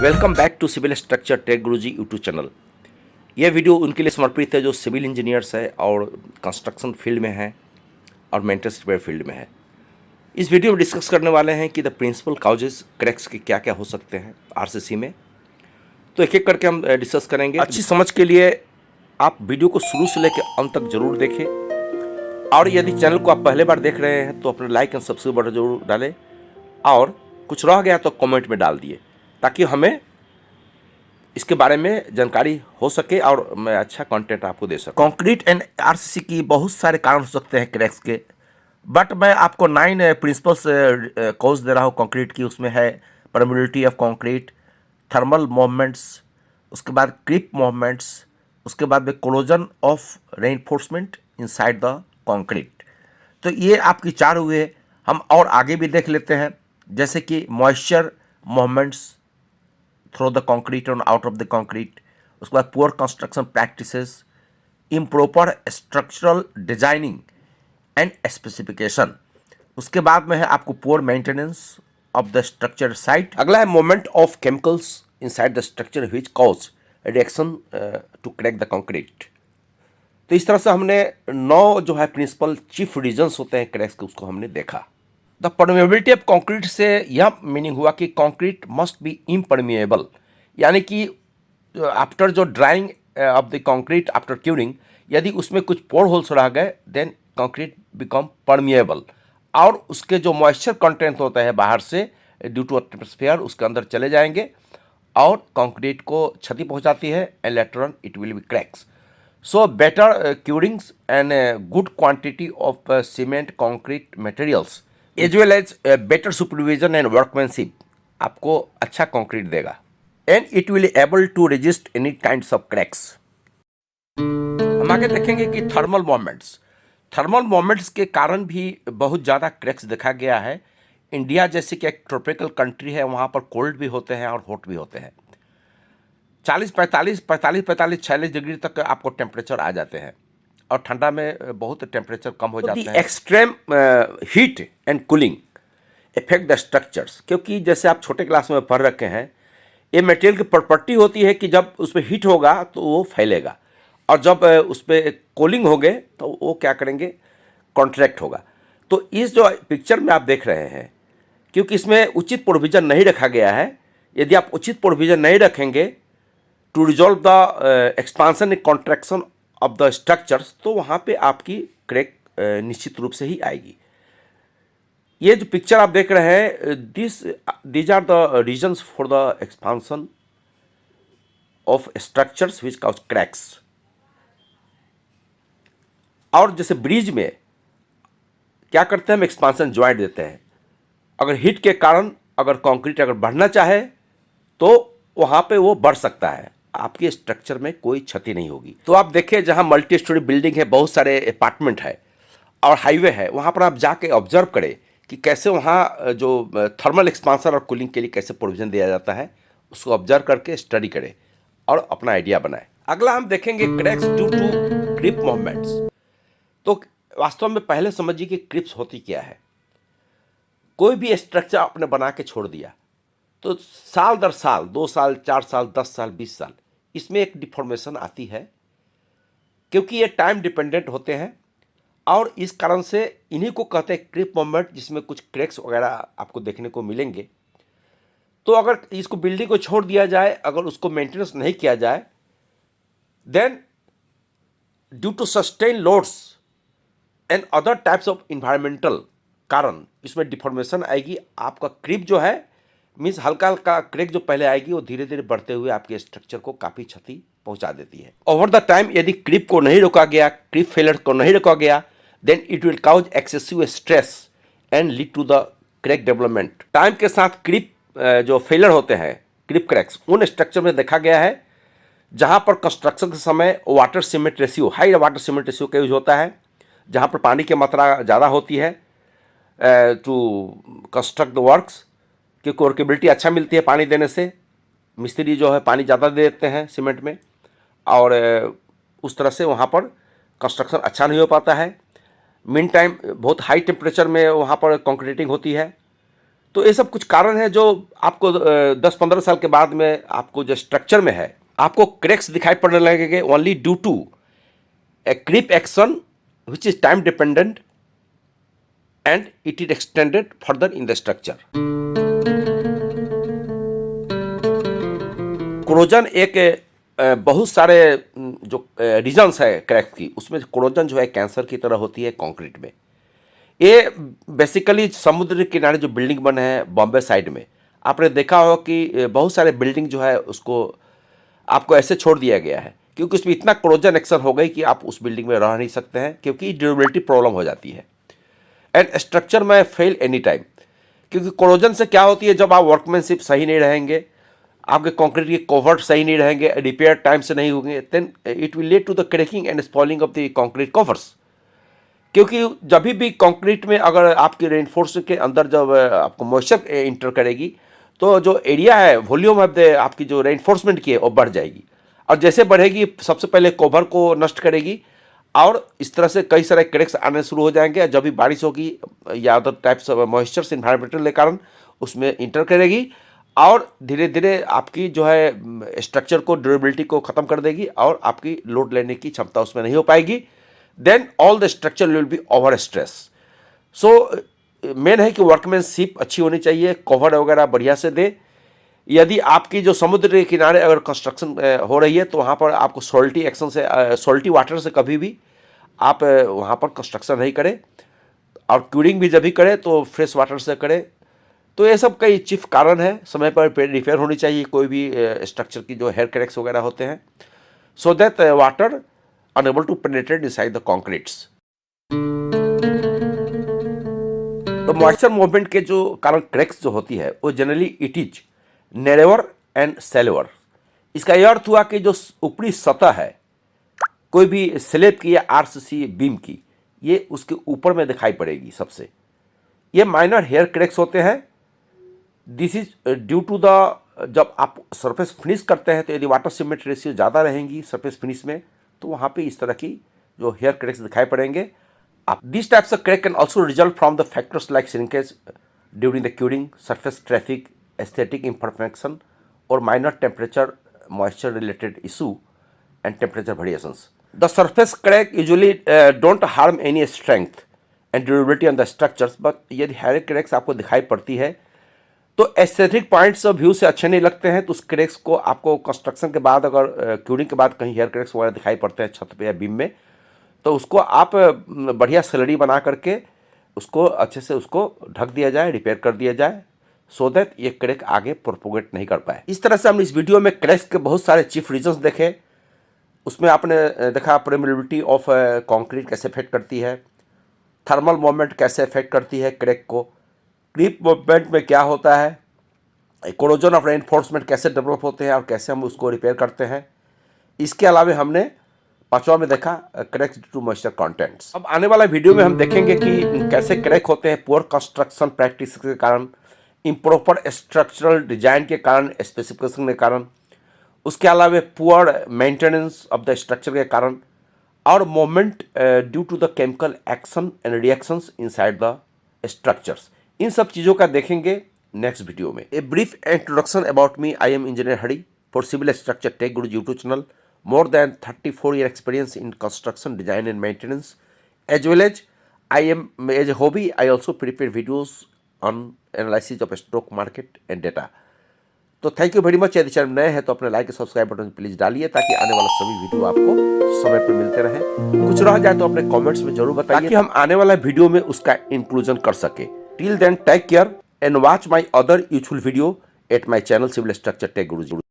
Welcome back to civil structure tech Guruji YouTube channel. यह video उनके लिए समर्पित है जो सिविल इंजीनियर्स है और कंस्ट्रक्शन फील्ड में है और मेंटेनेंस रिपेयर फील्ड में है। इस वीडियो में डिस्कस करने वाले हैं कि द प्रिंसिपल काउजेस क्रैक्स के क्या क्या हो सकते हैं आरसीसी में। तो एक एक करके हम डिस्कस करेंगे। अच्छी समझ के लिए आप वीडियो को शुरू से लेकर अंत तक जरूर देखें, और यदि चैनल को आप पहले बार देख रहे हैं तो अपने लाइक एंड सब्सक्राइब बटन जरूर डालें, और कुछ रह गया तो कमेंट में डाल दिए ताकि हमें इसके बारे में जानकारी हो सके और मैं अच्छा कंटेंट आपको दे सकूं। कंक्रीट एंड आरसीसी की बहुत सारे कारण हो सकते हैं क्रैक्स के, बट मैं आपको 9 प्रिंसिपल्स कॉज दे रहा हूँ कंक्रीट की। उसमें है permeability of concrete, thermal movements, उसके बाद क्रीप मूवमेंट्स, उसके बाद में corrosion of reinforcement inside the concrete. तो ये आपकी 4 हुए। हम और आगे भी देख लेते हैं, जैसे कि moisture movements through the concrete और आउट ऑफ द कंक्रीट। उसके बाद poor construction practices, improper structural designing and specification. उसके बाद में है आपको poor maintenance of the structure site. अगला है moment of chemicals inside the structure which cause reaction to crack the concrete. तो इस तरह से हमने 9 जो है प्रिंसिपल चीफ रीजन्स होते हैं क्रैक्स के, उसको हमने देखा। द परमेबिलिटी ऑफ कंक्रीट से यह मीनिंग हुआ कि कंक्रीट मस्ट बी इम्परमिएबल, यानी कि आफ्टर जो drying of the concrete after curing, यदि उसमें कुछ पोर होल्स रह गए देन कंक्रीट बिकम परमिएबल, और उसके जो मॉइस्चर कंटेंट होता है बाहर से ड्यू टू एटमॉस्फेयर उसके अंदर चले जाएंगे और कंक्रीट को क्षति पहुंचाती है, and later on it will be cracks. So better curings and good quantity of cement concrete materials as well as better supervision and workmanship आपको अच्छा कंक्रीट देगा, and it will able to resist any kinds of cracks. हम आगे देखेंगे कि thermal moments के कारण भी बहुत ज़्यादा क्रैक्स देखा गया है। इंडिया जैसे कि एक ट्रॉपिकल कंट्री है, वहाँ पर कोल्ड भी होते हैं और हॉट भी होते हैं। 40-45 डिग्री तक आपको टेम्परेचर आ जाते हैं, और ठंडा में बहुत टेम्परेचर कम हो जाता है। Extreme heat and cooling effect the structures, क्योंकि जैसे आप छोटे क्लास में पढ़ रखे हैं, ये मटेरियल की प्रॉपर्टी होती है कि जब उस पर हीट होगा तो वो फैलेगा, और जब उस पर कूलिंग होगे तो वो क्या करेंगे, कॉन्ट्रैक्ट होगा। तो इस जो पिक्चर में आप देख रहे हैं, क्योंकि इसमें उचित प्रोविज़न नहीं रखा गया है, यदि आप उचित प्रोविज़न नहीं रखेंगे to resolve the expansion and contraction of the structures, तो वहाँ पे आपकी क्रैक निश्चित रूप से ही आएगी। ये जो पिक्चर आप देख रहे हैं, these are the reasons for the expansion of structures which cause cracks. और जैसे ब्रिज में क्या करते हैं, हम एक्सपांसन ज्वाइंट देते हैं। अगर हीट के कारण अगर कंक्रीट अगर बढ़ना चाहे तो वहाँ पे वो बढ़ सकता है, आपके स्ट्रक्चर में कोई क्षति नहीं होगी। तो आप देखिए, जहाँ मल्टी स्टोरी बिल्डिंग है, बहुत सारे अपार्टमेंट है और हाईवे है, वहाँ पर आप जाके ऑब्जर्व करें कि कैसे वहाँ जो थर्मल एक्सपांसन और कूलिंग के लिए कैसे प्रोविज़न दिया जाता है, उसको ऑब्जर्व करके स्टडी करें और अपना आइडिया बनाएं। अगला हम देखेंगे cracks due to creep movements. तो वास्तव में पहले समझिए कि क्रिप्स होती क्या है। कोई भी स्ट्रक्चर आपने बना के छोड़ दिया तो साल दर साल, 2 साल, 4 साल, 10 साल, 20 साल, इसमें एक डिफॉर्मेशन आती है, क्योंकि ये टाइम डिपेंडेंट होते हैं, और इस कारण से इन्हीं को कहते हैं क्रिप मूवमेंट, जिसमें कुछ क्रैक्स वगैरह आपको देखने को मिलेंगे। तो अगर इसको बिल्डिंग को छोड़ दिया जाए, अगर उसको मेंटेनेंस नहीं किया जाए, then due to sustain loads and other types of environmental कारण इसमें डिफॉर्मेशन आएगी। आपका क्रिप जो है, मीन्स हल्का हल्का क्रैक जो पहले आएगी, वो धीरे धीरे बढ़ते हुए आपके स्ट्रक्चर को काफ़ी क्षति पहुंचा देती है। ओवर द टाइम यदि क्रिप को नहीं रोका गया, क्रिप फेलियर को नहीं रोका गया, then it will cause excessive stress and lead to the crack development. Time के साथ क्रिप जो फेलियर होते हैं, क्रिप क्रैक्स, उन स्ट्रक्चर में देखा गया है जहाँ पर कंस्ट्रक्शन के समय water cement ratio, high water cement ratio का यूज होता है, जहाँ पर पानी की मात्रा ज़्यादा होती है टू कंस्ट्रक्ट द वर्क्स, क्योंकि वर्केबिलिटी अच्छा मिलती है पानी देने से। मिस्त्री जो है पानी ज़्यादा दे देते हैं सीमेंट में, और उस तरह से वहाँ पर कंस्ट्रक्शन अच्छा नहीं हो पाता है। मीन टाइम बहुत हाई टेम्परेचर में वहाँ पर कंक्रीटिंग होती है, तो ये सब कुछ कारण है जो आपको 10-15 साल के बाद में आपको जो स्ट्रक्चर में है आपको क्रैक्स दिखाई पड़ने लगेंगे only due to a creep action which is time dependent and it is extended further in the structure. Corrosion एक बहुत सारे जो रीजन्स है क्रैक की, उसमें कोरोजन जो है कैंसर की तरह होती है कंक्रीट में। ये बेसिकली समुद्र के किनारे जो बिल्डिंग बने हैं बॉम्बे साइड में, आपने देखा होगा कि बहुत सारे बिल्डिंग जो है उसको आपको ऐसे छोड़ दिया गया है क्योंकि उसमें इतना कोरोजन एक्शन हो गई कि आप उस बिल्डिंग में रह नहीं सकते हैं क्योंकि ड्यूरेबिलिटी प्रॉब्लम हो जाती है एंड स्ट्रक्चर में फेल एनी टाइम। क्योंकि कोरोजन से क्या होती है, जब आप वर्कमैनशिप सही नहीं रहेंगे, आपके कंक्रीट के कवर्ट सही नहीं रहेंगे, रिपेयर टाइम से नहीं होंगे, then it will lead to the cracking and spoiling of the concrete covers. क्योंकि जब भी कंक्रीट में अगर आपकी रेनफोर्स के अंदर जब आपको मॉइस्चर इंटर करेगी तो जो एरिया है वॉल्यूम ऑफ द आपकी जो रेनफोर्समेंट की है वो बढ़ जाएगी और जैसे बढ़ेगी सबसे पहले कवर को नष्ट करेगी और इस तरह से कई सारे क्रैक्स आने शुरू हो जाएंगे। जब भी बारिश होगी या other types of moistures environmental के कारण उसमें इंटर करेगी और धीरे धीरे आपकी जो है स्ट्रक्चर को ड्यूरेबिलिटी को ख़त्म कर देगी और आपकी लोड लेने की क्षमता उसमें नहीं हो पाएगी। Then all the structure will be over stress. So main है कि वर्कमैनशिप अच्छी होनी चाहिए, कवर वगैरह बढ़िया से दे। यदि आपकी जो समुद्र के किनारे अगर कंस्ट्रक्शन हो रही है तो वहाँ पर आपको सॉल्टी एक्शन से सॉल्टी वाटर से कभी भी आप वहाँ पर कंस्ट्रक्शन नहीं करें और क्यूरिंग भी जब भी करें तो फ्रेश वाटर से करें। तो ये सब कई चीफ कारण है। समय पर रिपेयर होनी चाहिए कोई भी स्ट्रक्चर की जो हेयर क्रैक्स वगैरह होते हैं, so that water unable to penetrate inside the concretes. तो मॉइस्चर मूवमेंट के जो कारण क्रैक्स जो होती है वो generally it is narrower and shallower. इसका यह अर्थ हुआ कि जो ऊपरी सतह है कोई भी स्लैब की या आरसीसी बीम की, ये उसके ऊपर में दिखाई पड़ेगी सबसे। ये माइनर हेयर क्रैक्स होते हैं। This is due to the, जब आप सरफेस फिनिश करते हैं तो यदि वाटर सीमेंट रेशियो ज़्यादा रहेंगी सरफेस फिनिश में तो वहाँ पे इस तरह की जो हेयर क्रैक्स दिखाई पड़ेंगे। आप this types of crack can also result from the factors like shrinkage during the curing, surface traffic, aesthetic imperfection or minor temperature moisture related issue and temperature variations. The surface crack usually don't harm any strength and durability on the structures, but यदि hair cracks आपको दिखाई पड़ती है तो aesthetic points of view से अच्छे नहीं लगते हैं, तो उस क्रैक्स को आपको कंस्ट्रक्शन के बाद अगर क्यूरिंग के बाद कहीं हेयर क्रैक्स वगैरह दिखाई पड़ते हैं छत पे या बीम में, तो उसको आप बढ़िया स्लरी बना करके उसको अच्छे से उसको ढक दिया जाए, रिपेयर कर दिया जाए, सो दैट ये क्रैक आगे प्रोपोगेट नहीं कर पाए। इस तरह से हमने इस वीडियो में क्रैक्स के बहुत सारे चीफ रीजंस देखे। उसमें आपने देखा परमेबिलिटी ऑफ कंक्रीट कैसे अफेक्ट करती है, थर्मल मूवमेंट कैसे अफेक्ट करती है क्रैक को, क्रीप मूवमेंट में क्या होता है, कोरोजन ऑफ रेनफोर्समेंट कैसे डेवलप होते हैं और कैसे हम उसको रिपेयर करते हैं। इसके अलावा हमने पांचवा में देखा cracks due to moisture contents. अब आने वाला वीडियो में हम देखेंगे कि कैसे क्रैक होते हैं पुअर कंस्ट्रक्शन प्रैक्टिस के कारण, इम्प्रॉपर स्ट्रक्चरल डिजाइन के कारण, स्पेसिफिकेशन के कारण, उसके अलावा poor maintenance of the structure के कारण और movement due to the chemical action and reactions inside the structures. इन सब चीज़ों का देखेंगे नेक्स्ट वीडियो में। A brief introduction about me, I am engineer Hari for civil structure tech guru YouTube channel. More than 34 year experience in construction design and maintenance, as well as I am as a hobby I also prepare videos on analysis of stock market and data. तो thank you very much. यदि channel नए हैं तो अपने like और subscribe button please डालिए ताकि आने वाला सभी वीडियो आपको समय पर मिलते रहे। कुछ रह जाए तो अपने कमेंट्स में जरूर बताइए ताकि हम आने वाला वीडियो में उसका इंक्लूजन कर सके। Till then take care and watch my other useful video at my channel civil structure tech Guru.